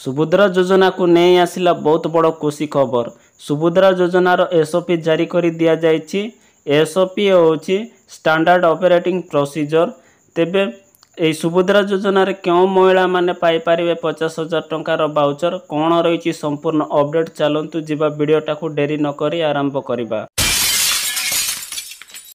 सुभद्रा योजना को नहीं आसिला बहुत बड़ खुशी खबर। सुभद्रा योजनार एसओपी जारी कर दिया जाइछि। एसओपी होछि स्टैंडर्ड ऑपरेटिंग प्रोसीजर। तेबे এই सुभद्रा योजनार क्यों महिला माने पाई पारिबे 50,000 टंकार वाउचर कौन रही संपूर्ण अपडेट चलतु जीवा वीडियोटा को डेरी न करी आरंभ करिबा।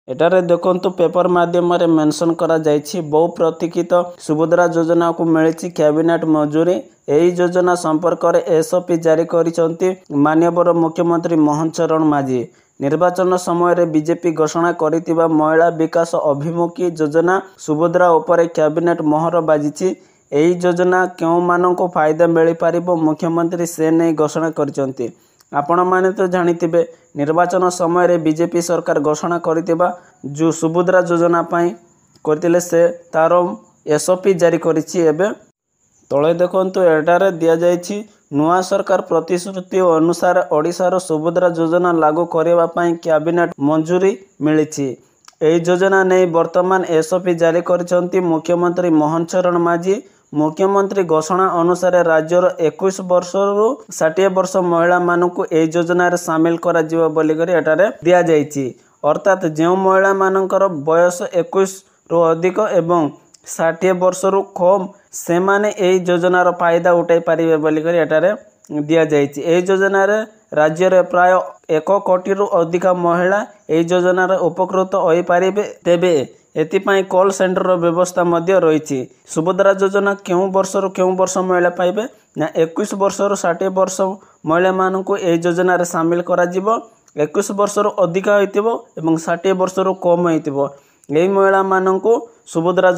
एटारे देखंतु पेपर माध्यम रे मेंशन करा जाइछि बहु प्रतीक्षित सुभद्रा योजना को मिली कैबिनेट मंजूरी। एही योजना संपर्क में एसओपी जारी करिसंती माननीय मुख्यमंत्री मोहन चरण माझी। निर्वाचन समय रे बीजेपी घोषणा करितिबा महिला विकास अभिमुखी योजना सुभद्रा उपरे कैबिनेट मोहर बाजिछि। एही योजना केउ मानको फायदा मिली पारिबो मुख्यमंत्री से नहीं घोषणा करिसंती। आपण माने तो जानिथिबे निर्वाचन समय रे बीजेपी सरकार घोषणा करितिबा जो सुभद्रा योजना पाई करतिले से तार एसओपी जारी करिछि। एबे तले देखंतु एटारे दिया जाइछि नुआ सरकार प्रतिश्रुति अनुसार ओडिशार सुभद्रा योजना लागू करबा पाई कैबिनेट मंजूरी मिलिछि। एही योजना नै वर्तमान एसओपी जारी करिसंती मुख्यमंत्री मोहन चरण माझी। मुख्यमंत्री घोषणा अनुसार राज्यर 21 वर्ष रु 60 वर्ष महिला मानकु एही योजना रे शामिल करा जिवो बोली करी एटारे दिया जाइछि। अर्थात जो महिला मानकर बयस 21 रु अधिक एवं 60 वर्ष रु कम से माने एही योजनार फायदा उठाई पारिबे बोली करी एटारे दिया जाइछि। एही योजना रे राज्य रे प्राय 1 कोटी रु अधिक महिला एही योजनार उपकृत होई पारिबे। तेबे एथिपाई कॉल सेंटर रो व्यवस्था मध्य रही। सुभद्रा योजना केउ वर्ष रु केउ वर्ष महिला पाइबे ना 21 वर्ष रु 60 वर्ष महिला मानकु एही योजना रे शामिल करा जिवो। 21 वर्ष रु अधिक होइतिबो एवं 60 वर्ष रु कम होइतिबो एही महिला मानकु सुभद्रा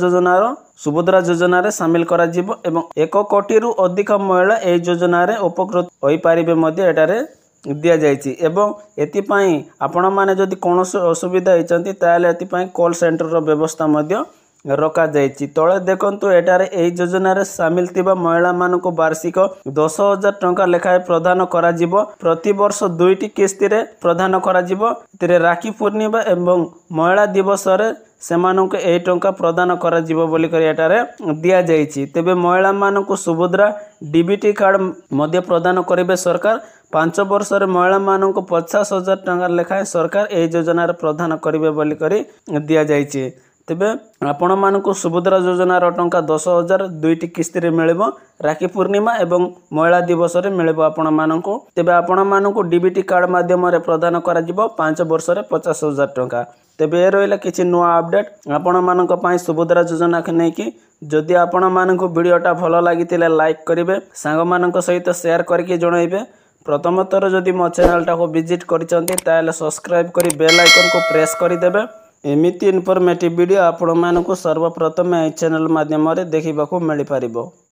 योजना रे शामिल करा जिवो एवं 1 कोटी रु अधिक महिला एही योजना रे उपकृत होई पारिबे मध्य एटारे दिया जाइछि। एवं एथिपाई आपण माने जदि कोनोसी असुविधा होइचंती ताले एथिपाई कॉल सेंटर रो व्यवस्था मध्य रखा जाइछि। तळे देखंतु एटारे एही योजना रे शामिल थिबा महिला मानको वार्षिक 10,000 टंका लेखाए प्रदान करा जिवो। प्रति वर्ष 2टी किस्ती रे प्रदान करा जिवो। तिरे राखी पूर्णिमा एवं महिला दिवस रे सेमाननको एही टंका प्रदान करा जिवो बोली करी एटारे दिया जाइछि। तेबे महिला माननको सुभद्रा डीबीटी कार्ड मध्य प्रदान करिबे सरकार। 5 वर्ष रे महिला माननको 50,000 टंका लेखाए सरकार एही योजना रे प्रदान करिबे बोली करी दिया जाइछि। तेबे आपण माननको सुभद्रा योजनार टंका 10,000 2टी किस्ती रे मिलिबो। राखी पूर्णिमा एवं महिला दिवस रे मिलिबो आपण माननको। तेबे आपण माननको डीबीटी कार्ड माध्यम रे प्रदान करा जिवो 5 वर्ष रे 50,000 टंका। तेबे ए रहिला किछि नुआ अपडेट आपण माननको पाई सुभद्रा योजना के नै कि जदि आपण माननको वीडियोटा भलो लागितिले लाइक करिवे, सांग माननको सहित शेयर करके जणाइबे। प्रथम थर जदि मो चैनलटा को विजिट करिसंती ताले सब्सक्राइब करी बेल आइकन को प्रेस करि देबे। एमिति इनफॉर्मेटिव वीडियो आपण माननको सर्वप्रथम ए चैनल माध्यम रे देखिबाकू मिलि पारिबो।